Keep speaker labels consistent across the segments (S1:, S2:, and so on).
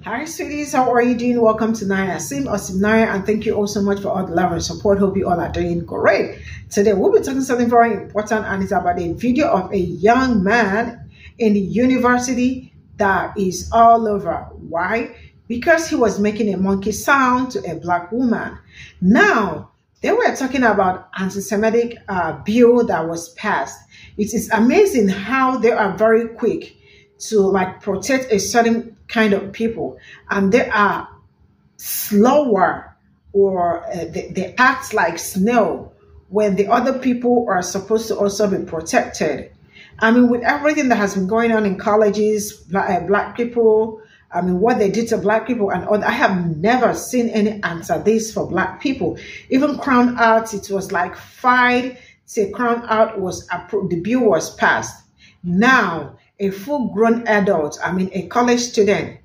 S1: Hi, sweeties. How are you doing? Welcome to Naya Sim or Cimnanya, and thank you all so much for all the love and support. Hope you all are doing great. Today, we'll be talking something very important, and it's about a video of a young man in the university that is all over. Why? Because he was making a monkey sound to a black woman. Now, they were talking about anti-Semitic bill that was passed. It is amazing how they are very quick to like protect a certain kind of people, and they are slower, or they act like snail when the other people are supposed to also be protected. I mean, with everything that has been going on in colleges, black people, I mean, what they did to black people and all, I have never seen any answer this for black people. Even Crown Out, it was like fight till Crown Out was approved, the bill was passed. Now, a full-grown adult, I mean, a college student,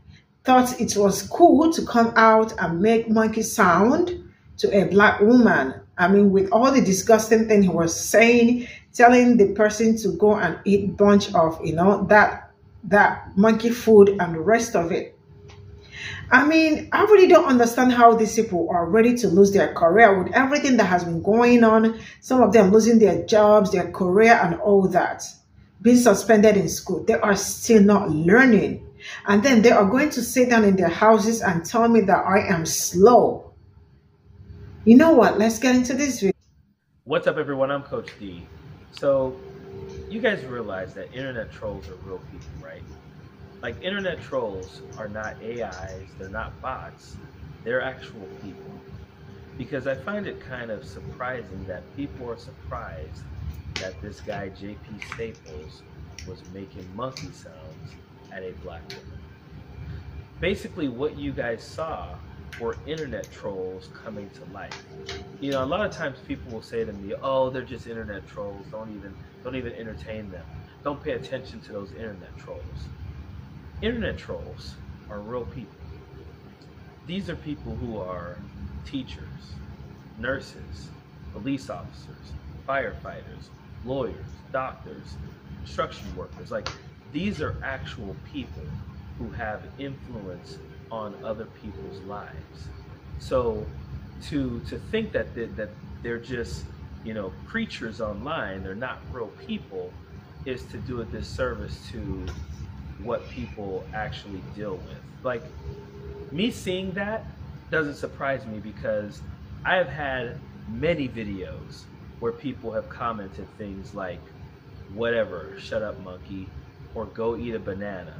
S1: thought it was cool to come out and make monkey sound to a black woman. I mean, with all the disgusting thing he was saying, telling the person to go and eat bunch of, that monkey food and the rest of it. I mean, I really don't understand how these people are ready to lose their career with everything that has been going on. Some of them losing their jobs, their career and all that. Being suspended in school. They are still not learning. And then they are going to sit down in their houses and tell me that I am slow. You know what? Let's get into this video.
S2: What's up, everyone? I'm Coach D. So, you guys realize that internet trolls are real people, right? Like, internet trolls are not AIs, they're not bots, they're actual people. Because I find it kind of surprising that people are surprised that this guy, Pe0ple, was making monkey sounds at a black woman. Basically, what you guys saw were internet trolls coming to life. You know, a lot of times people will say to me, "Oh, they're just internet trolls. Don't even entertain them. Don't pay attention to those internet trolls." Internet trolls are real people. These are people who are teachers, nurses, police officers, firefighters, lawyers, doctors, construction workers. Like, these are actual people who have influence on other people's lives. So to think that they're just, creatures online, they're not real people, is to do a disservice to what people actually deal with. Like, me seeing that doesn't surprise me, because I have had many videos where people have commented things like, whatever, shut up monkey, or go eat a banana,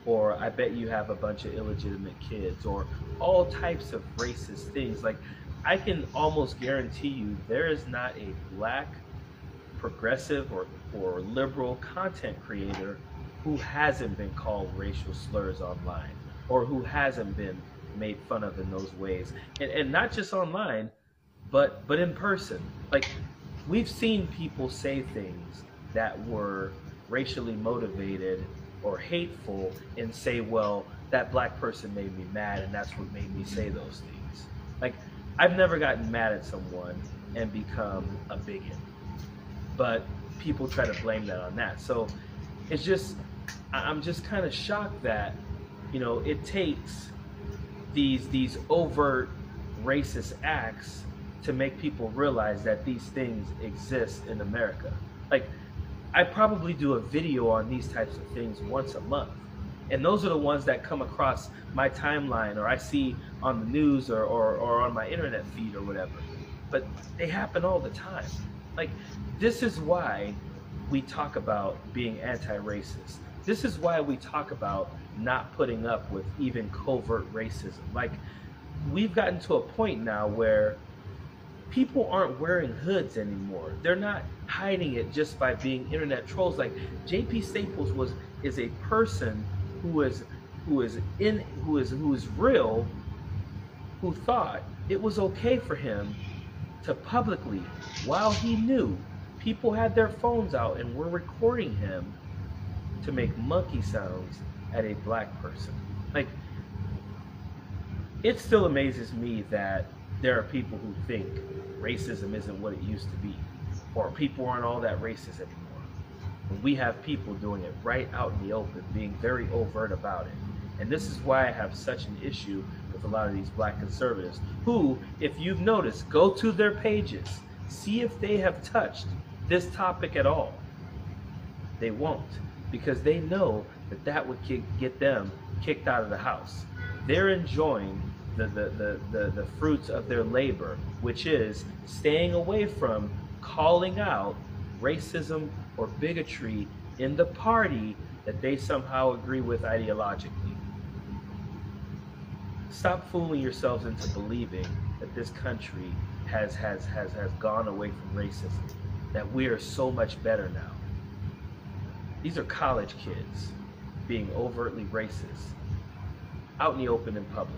S2: or I bet you have a bunch of illegitimate kids, or all types of racist things. Like, I can almost guarantee you there is not a black progressive or liberal content creator who hasn't been called racial slurs online, or who hasn't been made fun of in those ways. And not just online, but in person. Like, we've seen people say things that were racially motivated or hateful and say, well, that black person made me mad and that's what made me say those things. Like, I've never gotten mad at someone and become a bigot, but people try to blame that on that. So it's just, I'm just kind of shocked that, it takes these overt racist acts to make people realize that these things exist in America. Like, I probably do a video on these types of things once a month. And those are the ones that come across my timeline, or I see on the news, or on my internet feed or whatever. But they happen all the time. Like, this is why we talk about being anti-racist. This is why we talk about not putting up with even covert racism. Like, we've gotten to a point now where people aren't wearing hoods anymore. They're not hiding it just by being internet trolls. Like, Pe0ple is a person who is real, who thought it was okay for him to publicly, while he knew people had their phones out and were recording him, to make monkey sounds at a black person. Like, it still amazes me that there are people who think racism isn't what it used to be, or people aren't all that racist anymore. When we have people doing it right out in the open, being very overt about it. And this is why I have such an issue with a lot of these black conservatives who, if you've noticed, go to their pages, see if they have touched this topic at all. They won't, because they know that that would get them kicked out of the house. They're enjoying the fruits of their labor, which is staying away from calling out racism or bigotry in the party that they somehow agree with ideologically. Stop fooling yourselves into believing that this country has gone away from racism, that we are so much better now. These are college kids being overtly racist out in the open in public,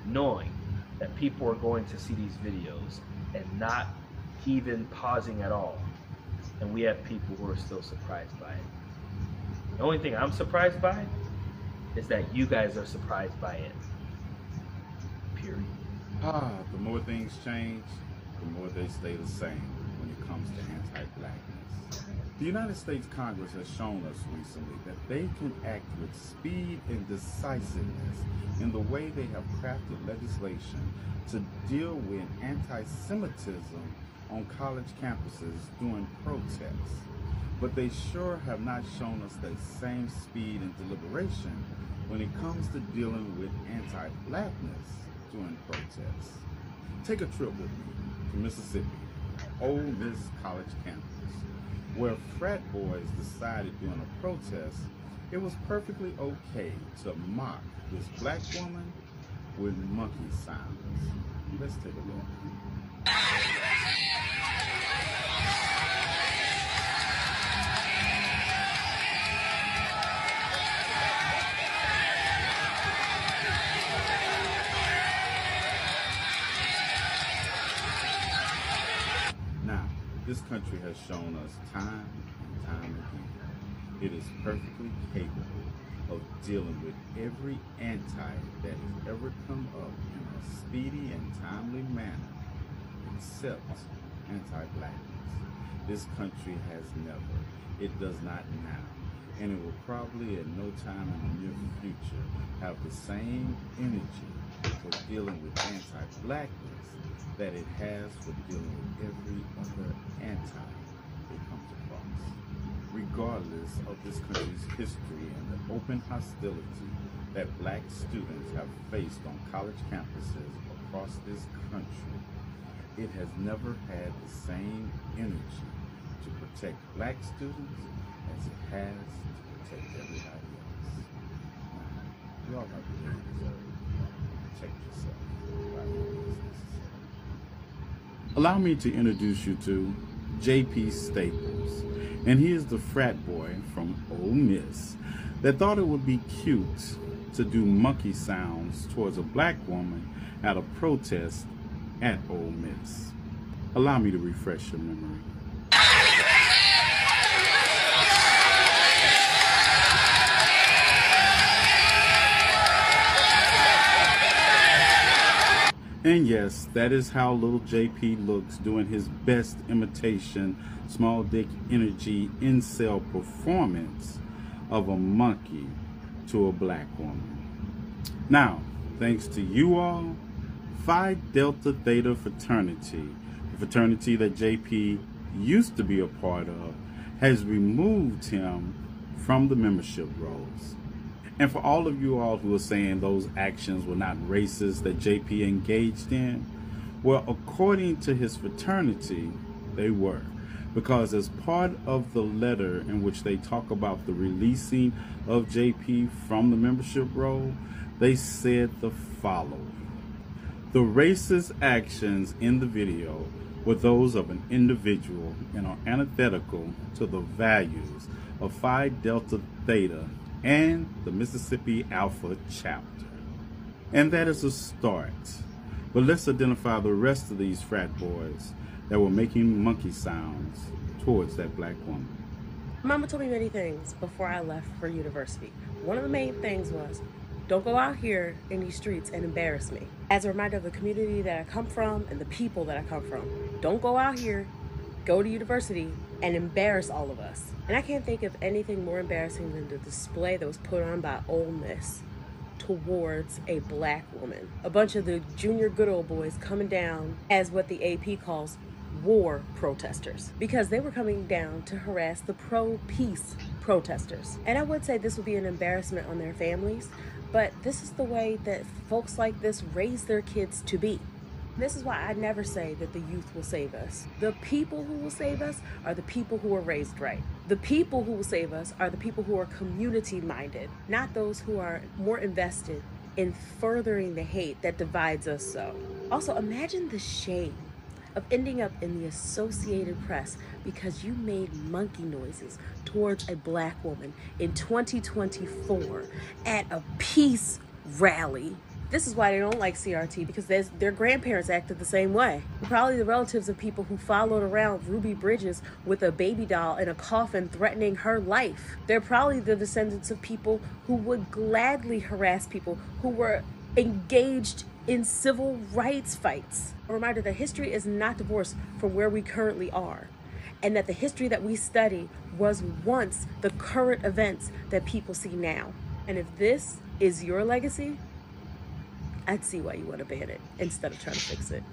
S2: knowing that people are going to see these videos and not even pausing at all. And we have people who are still surprised by it. The only thing I'm surprised by is that you guys are surprised by it. Period.
S3: The more things change, the more they stay the same when it comes to anti-blackness. The United States Congress has shown us recently that they can act with speed and decisiveness in the way they have crafted legislation to deal with anti-Semitism on college campuses during protests. But they sure have not shown us that same speed and deliberation when it comes to dealing with anti-blackness during protests. Take a trip with me to Mississippi, Ole Miss College campus, where frat boys decided during a protest it was perfectly okay to mock this black woman with monkey sounds. Let's take a look. This country has shown us time and time again it is perfectly capable of dealing with every anti that has ever come up in a speedy and timely manner, except anti-blackness. This country has never, it does not now, and it will probably at no time in the near future have the same energy for dealing with anti-blackness that it has for dealing with every other anti it comes across. Regardless of this country's history and the open hostility that black students have faced on college campuses across this country, it has never had the same energy to protect black students as it has to protect everybody else. Now, you all have to protect yourself by any means necessary. Allow me to introduce you to J.P. Staples, and he is the frat boy from Ole Miss that thought it would be cute to do monkey sounds towards a black woman at a protest at Ole Miss. Allow me to refresh your memory. And yes, that is how little JP looks doing his best imitation, small dick energy, incel performance of a monkey to a black woman. Now, thanks to you all, Phi Delta Theta fraternity, the fraternity that JP used to be a part of, has removed him from the membership rolls. And for all of you all who are saying those actions were not racist that JP engaged in, well, according to his fraternity, they were. Because as part of the letter in which they talk about the releasing of JP from the membership roll, they said the following: the racist actions in the video were those of an individual and are antithetical to the values of Phi Delta Theta and the Mississippi Alpha chapter. And that is a start. But let's identify the rest of these frat boys that were making monkey sounds towards that black woman.
S4: Mama told me many things before I left for university. One of the main things was, don't go out here in these streets and embarrass me. As a reminder of the community that I come from and the people that I come from. Don't go out here, go to university, and embarrass all of us. And I can't think of anything more embarrassing than the display that was put on by Ole Miss. towards a black woman. A bunch of the junior good old boys coming down as what the AP calls war protesters, because they were coming down to harass the pro-peace protesters. And I would say this would be an embarrassment on their families, but this is the way that folks like this raise their kids to be. This is why I never say that the youth will save us. The people who will save us are the people who are raised right. The people who will save us are the people who are community-minded, not those who are more invested in furthering the hate that divides us so. Also, imagine the shame of ending up in the Associated Press because you made monkey noises towards a black woman in 2024 at a peace rally. This is why they don't like CRT, because their grandparents acted the same way. Probably the relatives of people who followed around Ruby Bridges with a baby doll in a coffin threatening her life. They're probably the descendants of people who would gladly harass people who were engaged in civil rights fights. A reminder that history is not divorced from where we currently are, and that the history that we study was once the current events that people see now. And if this is your legacy, I'd see why you want to ban it instead of trying to fix it.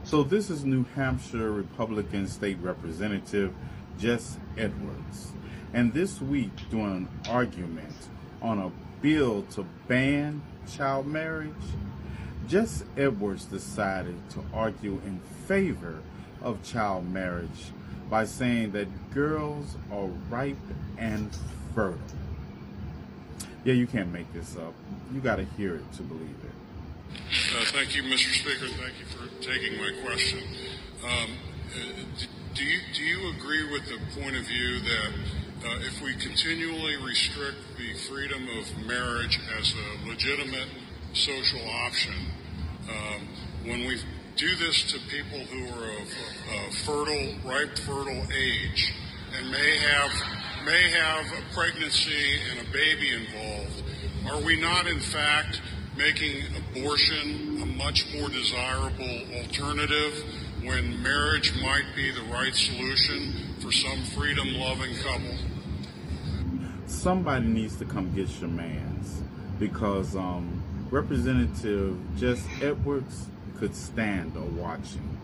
S3: So this is New Hampshire Republican State Representative Jess Edwards. And this week, during an argument on a bill to ban child marriage, Jess Edwards decided to argue in favor of child marriage by saying that girls are ripe and fertile. Yeah, you can't make this up. You got to hear it to believe it.
S5: Thank you, Mr. Speaker. Thank you for taking my question. Do you agree with the point of view that if we continually restrict the freedom of marriage as a legitimate social option, when we do this to people who are of ripe fertile age and may have a pregnancy and a baby involved, are we not in fact making abortion a much more desirable alternative when marriage might be the right solution for some freedom-loving couple?
S3: Somebody needs to come get your mans, because Representative Jess Edwards could stand a watching.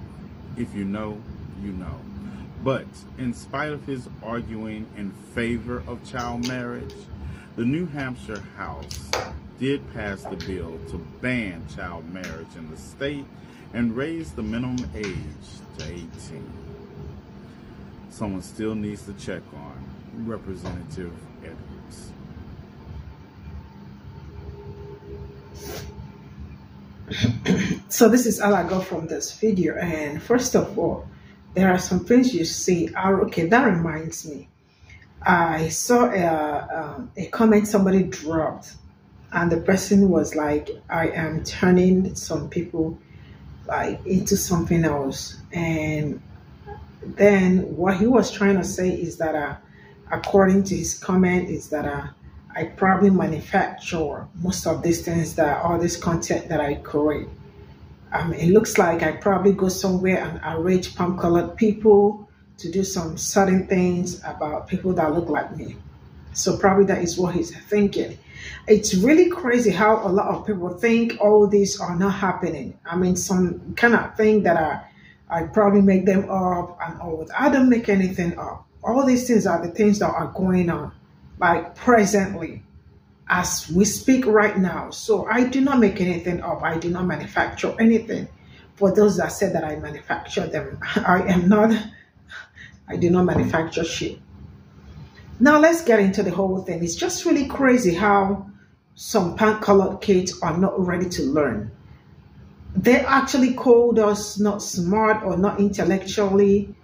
S3: If you know, you know. But in spite of his arguing in favor of child marriage, the New Hampshire House did pass the bill to ban child marriage in the state and raise the minimum age to 18. Someone still needs to check on Representative Edwards.
S1: So this is all I got from this video. And first of all, there are some things you see. Okay, that reminds me. I saw a comment somebody dropped, and the person was like, I am turning some people like into something else. And then what he was trying to say is that according to his comment is that I probably manufacture most of these things, that all this content that I create. It looks like I probably go somewhere and arrange palm-colored people to do some certain things about people that look like me. So probably that is what he's thinking. It's really crazy how a lot of people think all these are not happening. I mean, some kind of thing that I probably make them up and all. I don't make anything up. All these things are the things that are going on, like presently, as we speak right now. So I do not make anything up. I do not manufacture anything. For those that said that I manufacture them, I do not manufacture shit. Now let's get into the whole thing. It's just really crazy how some pan-colored kids are not ready to learn. They actually called us not smart or not intellectually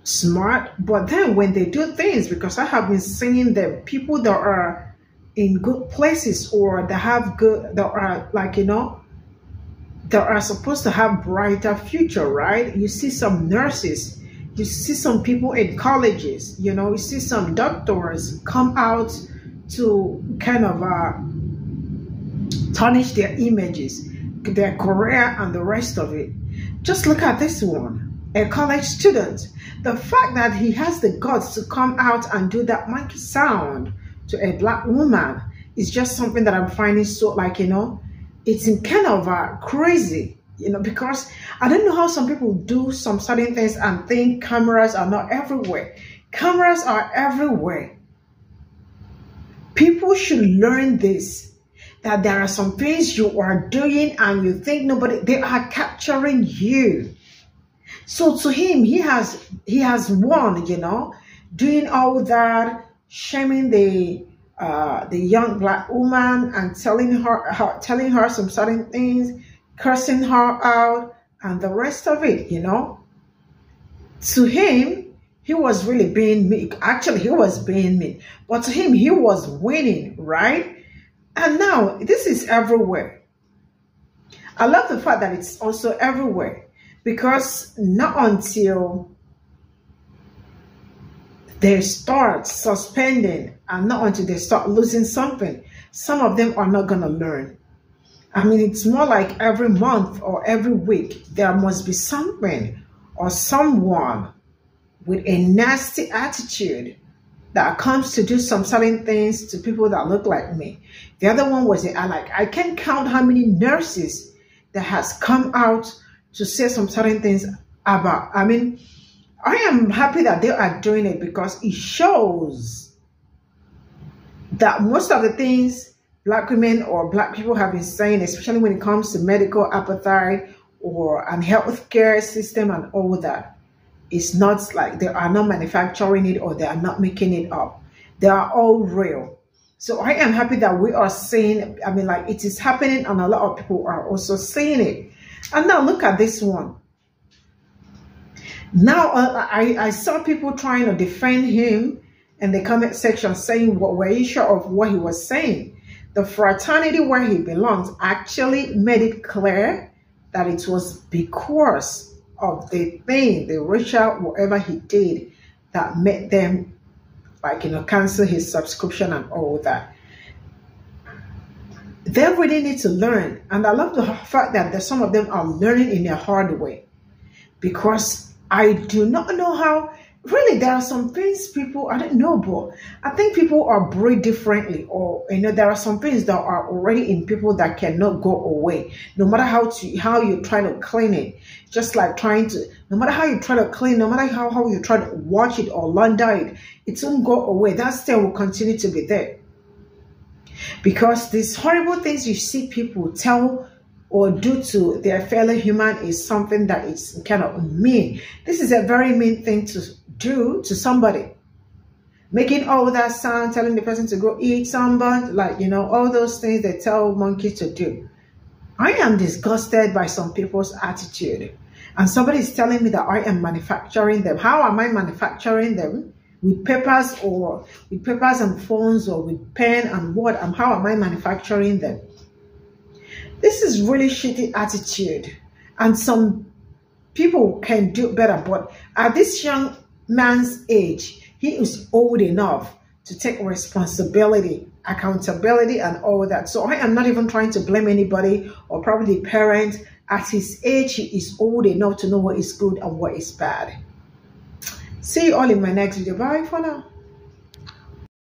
S1: smart, but then when they do things, because I have been seeing them, people that are in good places or that have good, that are like, you know, that are supposed to have brighter future, right? You see some nurses, you see some people in colleges, you know, you see some doctors come out to kind of tarnish their images, their career and the rest of it. Just look at this one, a college student. the fact that he has the guts to come out and do that monkey sound to a black woman is just something that I'm finding so, like, it's in kind of crazy, because I don't know how some people do some certain things and think cameras are not everywhere. Cameras are everywhere. People should learn this, that there are some things you are doing and you think nobody, they are capturing you. So to him, he has won, doing all that, shaming the young black woman and telling her some certain things, cursing her out, and the rest of it, To him, he was really being mean. Actually, he was being mean. But to him, he was winning, right? And now, this is everywhere. I love the fact that it's also everywhere. Because not until they start suspending and not until they start losing something, some of them are not going to learn. I mean, it's more like every month or every week, there must be something or someone with a nasty attitude that comes to do some certain things to people that look like me. The other one was, I can't count how many nurses that has come out to say some certain things about. I mean, I am happy that they are doing it because it shows that most of the things black women or black people have been saying, especially when it comes to medical apartheid or an healthcare system and all that, it's not like they are not manufacturing it or they are not making it up. They are all real. So I am happy that we are seeing, I mean, like, it is happening and a lot of people are also seeing it. And now look at this one. Now I saw people trying to defend him in the comment section saying, were you sure of what he was saying? The fraternity where he belongs actually made it clear that it was because of the thing, the racial, whatever he did, that made them, like, cancel his subscription and all that. They really need to learn. And I love the fact that some of them are learning in a hard way. Because I do not know how, really, there are some things people, I don't know, but I think people are bred differently. Or, there are some things that are already in people that cannot go away. No matter how you try to clean it. Just like no matter how you try to clean, no matter how you try to wash it or launder it, it won't go away. That still will continue to be there. Because these horrible things you see people tell or do to their fellow human is something that is kind of mean. This is a very mean thing to do to somebody. Making all that sound, telling the person to go eat somebody, like, all those things they tell monkeys to do. I am disgusted by some people's attitude. And somebody is telling me that I am manufacturing them. How am I manufacturing them? With papers and phones or with pen and what? And how am I manufacturing them? This is really shitty attitude. And some people can do better. But at this young man's age, he is old enough to take responsibility, accountability, and all that. So I am not even trying to blame anybody or probably the parent. At his age, he is old enough to know what is good and what is bad. See you all in my next video. Bye for now.